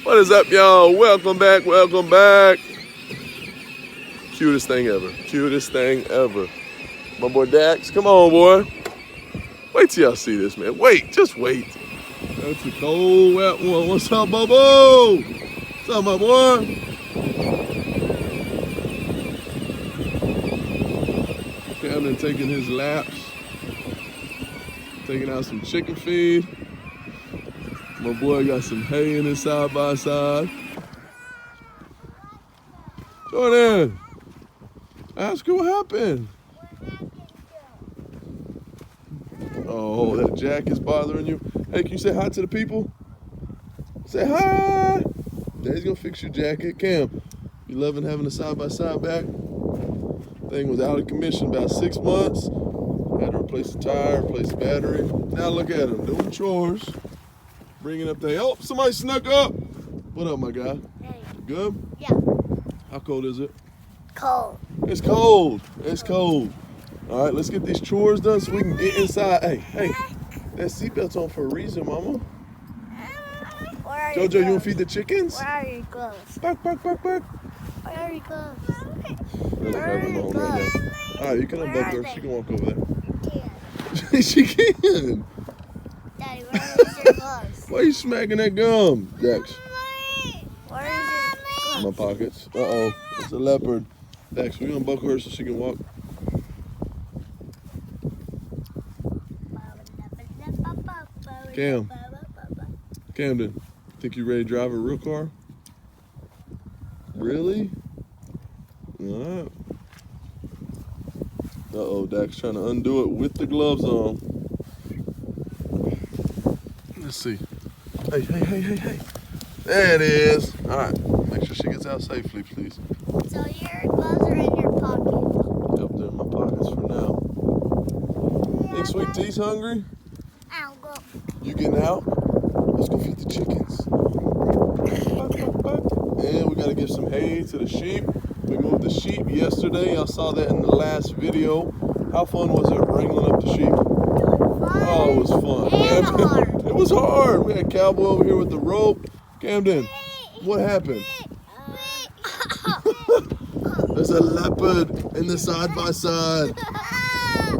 What is up, y'all? Welcome back, welcome back. Cutest thing ever, cutest thing ever. My boy Dax, come on, boy. Wait till y'all see this, man. Wait, just wait. That's a cold, wet one. What's up, Bobo? What's up, my boy? Camden taking his laps, taking out some chicken feed. My boy got some hay in his side by side. Jordan, ask her what happened. Oh, that jack is bothering you. Hey, can you say hi to the people? Say hi. Daddy's gonna fix your jacket. Cam, you loving having a side-by-side back? Thing was out of commission about 6 months. Had to replace the tire, replace the battery. Now look at him doing chores, bringing up the. Oh, somebody snuck up. What up, my guy? Hey. Good? Yeah. How cold is it? Cold. It's cold. It's cold. All right, let's get these chores done so we can get inside. Hey, that seatbelt's on for a reason, Mama. Jojo, you want to feed the chickens? Where are your gloves? Bark, bark, bark, bark. Where are your gloves? Where are your gloves? Right, all right, you can unbuckle her. She can walk over there. Yeah. She can. Daddy, where is your gloves? Why are you smacking that gum, Dex? Where is your In gloves? my pockets. Uh-oh, it's a leopard. Dex, will you unbuckle her so she can walk? Camden, think you ready to drive a real car? Really? All right. Uh-oh, Dax trying to undo it with the gloves on. Let's see. Hey. There it is. All right, make sure she gets out safely, please. So your gloves are in your pocket. Yep, they're in my pockets for now. Think Sweet Tea's hungry? I'll go. You getting out? Let's go feed the chickens. And we gotta give some hay to the sheep. We moved the sheep yesterday. I saw that in the last video. How fun was it wrangling up the sheep? Oh, it was fun. And hard. It was hard. We had Cowboy over here with the rope. Camden, what happened? There's a leopard in the side-by-side.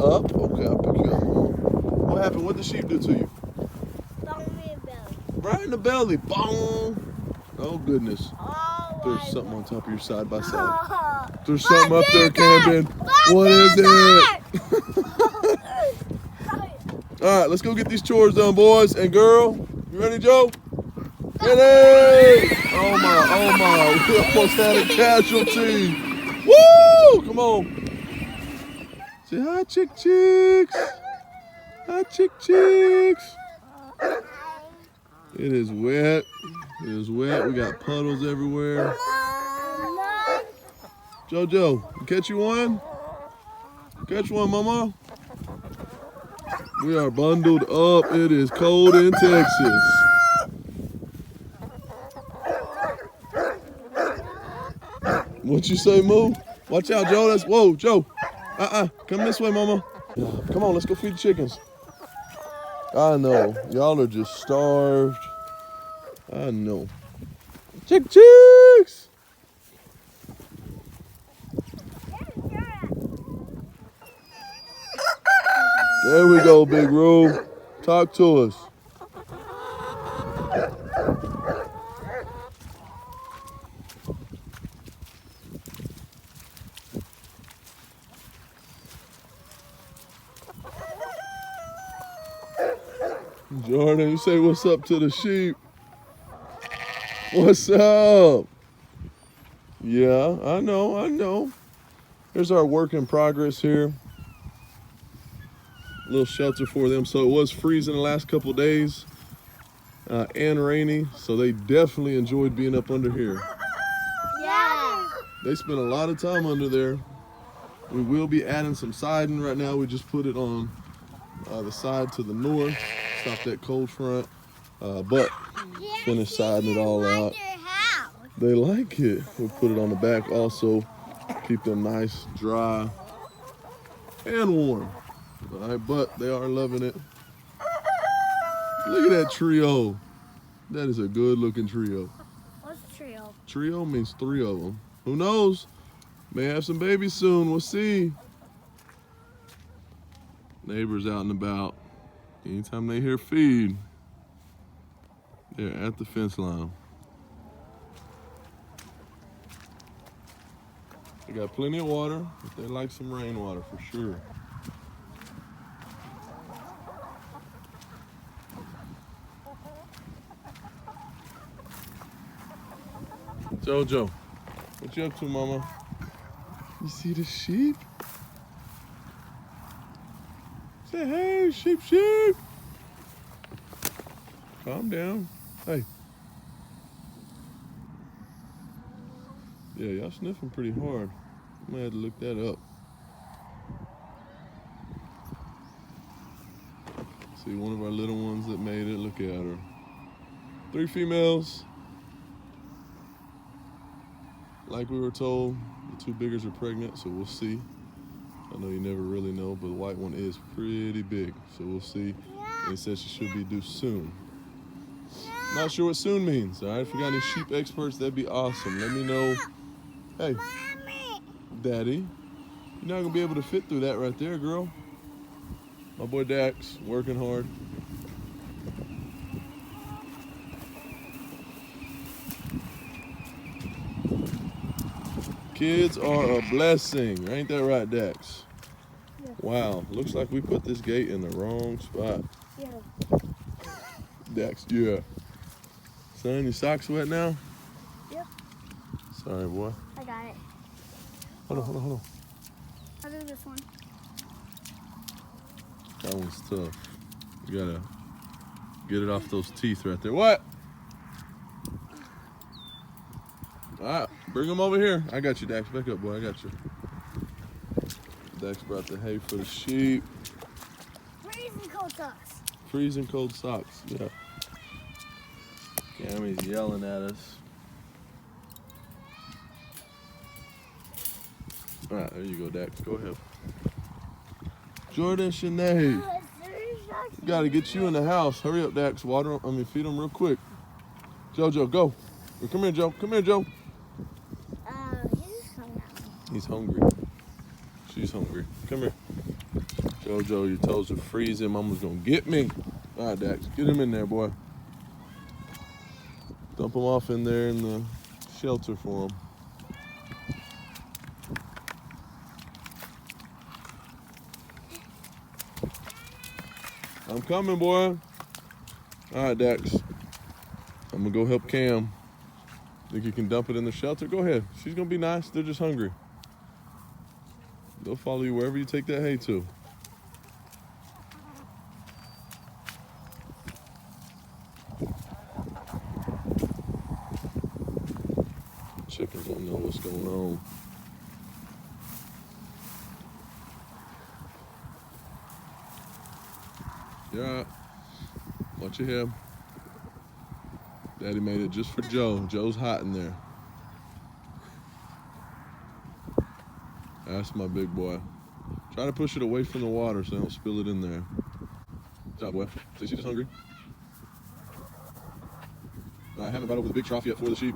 Up? Okay, I'll pick you up. What happened? What did the sheep do to you? Right in the belly. Boom. Oh, goodness. There's something on top of your side-by-side. There's something up there, Camden. What is it? All right, let's go get these chores done, boys and girl. You ready, Joe? Ready? Oh, my. We almost had a casualty. Woo! Come on. Say hi, chicks. Hi, chicks. It is wet. It is wet. We got puddles everywhere. Jojo, catch you one? Catch one, Mama. We are bundled up. It is cold in Texas. What you say, Moo? Watch out, Joe. Whoa, Joe. Come this way, Mama. Come on, let's go feed the chickens. I know. Y'all are just starved. I know. Chicks! There we go, Big Roo. Talk to us. Jordan, you say what's up to the sheep. What's up? Yeah, I know. Here's our work in progress here. A little shelter for them. So it was freezing the last couple days and rainy. So they definitely enjoyed being up under here. Yeah. They spent a lot of time under there. We will be adding some siding right now. We just put it on the side to the north. Stop that cold front. But finish siding it all out. They like it. We'll put it on the back also. Keep them nice, dry, and warm. All right, but they are loving it. Look at that trio. That is a good looking trio. Trio. Trio means 3 of them. Who knows? May have some babies soon. We'll see. Neighbors out and about. Anytime they hear feed, they're at the fence line. They got plenty of water, but they like some rainwater for sure. Jojo, what you up to, mama? You see the sheep? Say, hey, sheep, sheep. Calm down. Hey. Yeah, y'all sniffing pretty hard. I'm gonna have to look that up. See, one of our little ones that made it. Look at her. 3 females. Like we were told, the 2 biggers are pregnant, so we'll see. I know you never really know, but the white one is pretty big, so we'll see. And it says she should be due soon. Not sure what soon means, all right? If we got any sheep experts, that'd be awesome. Let me know. Hey, Daddy, you're not gonna be able to fit through that right there, girl. My boy Dax, working hard. Kids are a blessing. Ain't that right, Dax? Yeah. Wow, looks like we put this gate in the wrong spot. Yeah. Dax, yeah. Son, your socks wet now? Yep. Sorry, boy. I got it. Hold on. I'll do this one. That one's tough. You gotta get it off those teeth right there. What? All right, bring them over here. I got you, Dax. Back up, boy. I got you. Dax brought the hay for the sheep. Freezing cold socks. Freezing cold socks, yeah. Cammy's yelling at us. All right, there you go, Dax. Go ahead. Jordan Sinead. Gotta get you in the house. Hurry up, Dax. Feed them real quick. Jojo, go. Come here, Joe. Come here, Joe. He's hungry. She's hungry. Come here. Jojo, your toes are freezing. Mama's gonna get me. All right, Dax. Get him in there, boy. Dump him off in there in the shelter for him. I'm coming, boy. All right, Dax. I'm gonna go help Cam. Think you can dump it in the shelter? Go ahead. She's gonna be nice. They're just hungry. They'll follow you wherever you take that hay to. Chickens don't know what's going on. Yeah. Watch your head. Daddy made it just for Joe. Joe's hot in there. That's my big boy. Try to push it away from the water so they don't spill it in there. Good job, boy. See, she's just hungry. I haven't brought over the big trough yet for the sheep.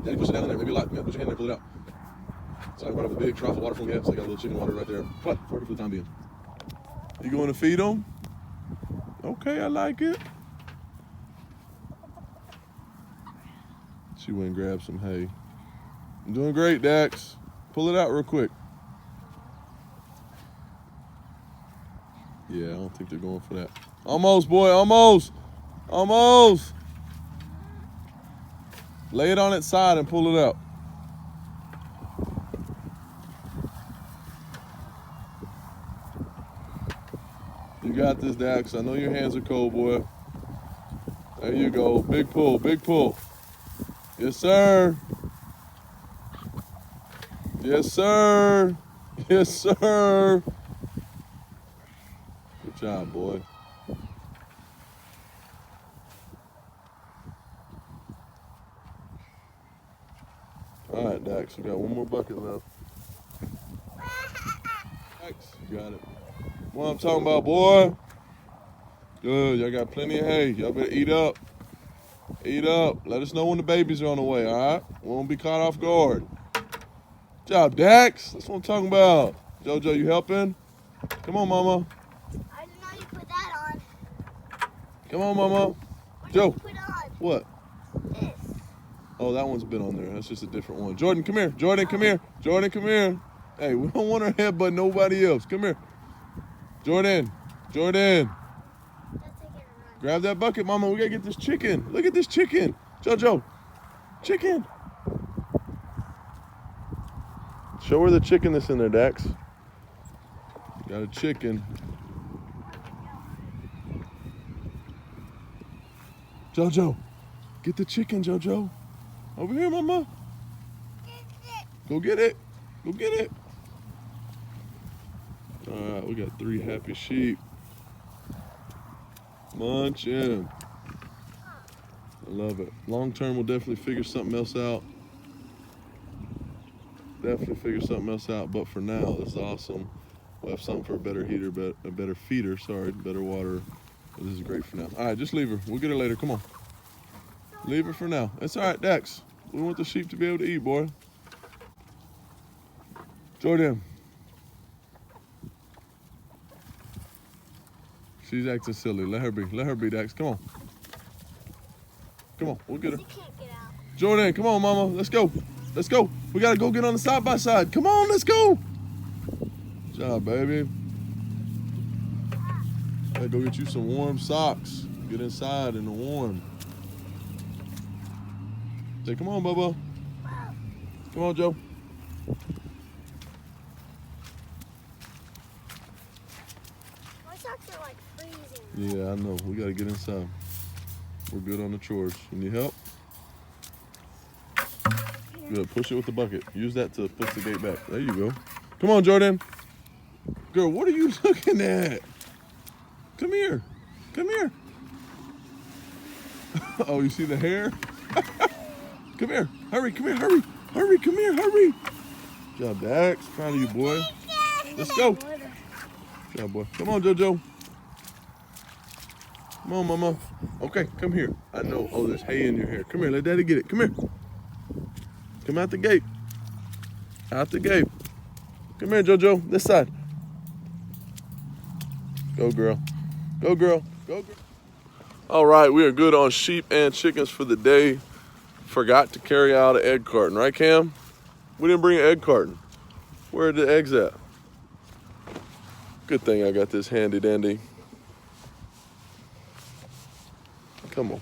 Daddy, push it down in there. Maybe a lot. Yeah, put your hand in there, pull it out. So I haven't brought over the big trough of water for them yet, so I got a little chicken water right there. But working for the time being. You going to feed them? Okay, I like it. She went and grabbed some hay. I'm doing great, Dax. Pull it out real quick. Yeah, I don't think they're going for that. Almost, boy, almost. Almost. Lay it on its side and pull it out. You got this, Dax. I know your hands are cold, boy. There you go. Big pull, big pull. Yes, sir. Yes, sir. Yes, sir. Good job, boy. All right, Dax, we got one more bucket left. Dax, you got it. What I'm talking about, boy. Good, y'all got plenty of hay. Y'all better eat up. Eat up. Let us know when the babies are on the way, all right? We won't be caught off guard. Good job, Dax. That's what I'm talking about. JoJo, you helping? Come on, Mama. I didn't know you put that on. Come on, Mama. What Joe. did you put on? What? This. Oh, that one's been on there. That's just a different one. Jordan, come here. Jordan, come here. Jordan, come here. Hey, we don't want our head but nobody else. Come here. Jordan. Jordan. Let's take it and run. Grab that bucket, Mama. We got to get this chicken. Look at this chicken. JoJo. Chicken. Show her the chicken that's in there, Dax. Got a chicken. JoJo. Get the chicken, JoJo. Over here, Mama. Go get it. Go get it. All right, we got 3 happy sheep. Munching. I love it. Long term, we'll definitely figure something else out. Definitely figure something else out. But for now, this is awesome. We'll have something for a better heater, a better feeder. Sorry, better water. But this is great for now. All right, just leave her. We'll get her later. Come on. Leave her for now. It's all right, Dax. We want the sheep to be able to eat, boy. Jordan. She's acting silly. Let her be. Let her be, Dax. Come on. Come on. We'll get her. She can't get out. Jordan, come on, Mama. Let's go. Let's go. We got to go get on the side-by-side. Come on, let's go. Good job, baby. Gotta go get you some warm socks. Get inside in the warm. Say, come on, Bubba. Come on, Joe. My socks are like freezing. Yeah, I know. We got to get inside. We're good on the chores. You need help? Good. Push it with the bucket. Use that to push the gate back. There you go. Come on, Jordan. Girl, what are you looking at? Come here. Come here. Oh, you see the hair? Come here. Hurry. Come here. Hurry. Hurry. Come here. Hurry. Good job, Dax. Proud of you, boy. Let's go. Good job, boy. Come on, JoJo. Come on, Mama. Okay, come here. I know. Oh, there's hay in your hair. Come here. Let Daddy get it. Come here. Come out the gate. Out the gate. Come here, JoJo. This side. Go, girl. Go, girl. Go, girl. All right, we are good on sheep and chickens for the day. Forgot to carry out an egg carton, right, Cam? We didn't bring an egg carton. Where are the eggs at? Good thing I got this handy dandy. Come on.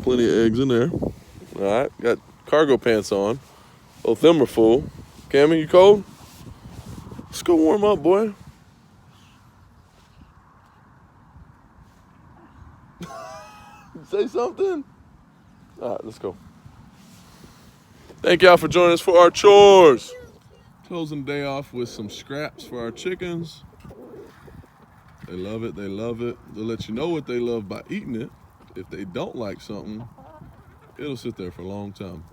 Plenty of eggs in there. All right, got cargo pants on. Both them are full. Cammy, you cold? Let's go warm up, boy. Say something. All right, let's go. Thank y'all for joining us for our chores. Closing the day off with some scraps for our chickens. They love it. They love it. They'll let you know what they love by eating it. If they don't like something, it'll sit there for a long time.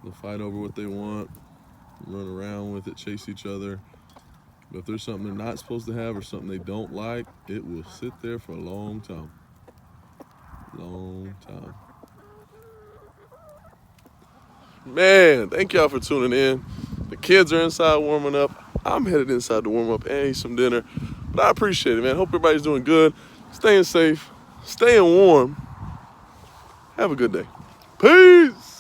They'll fight over what they want, run around with it, chase each other. But if there's something they're not supposed to have or something they don't like, it will sit there for a long time. Long time. Man, thank y'all for tuning in. The kids are inside warming up. I'm headed inside to warm up and eat some dinner. But I appreciate it, man. Hope everybody's doing good, staying safe, staying warm. Have a good day. Peace.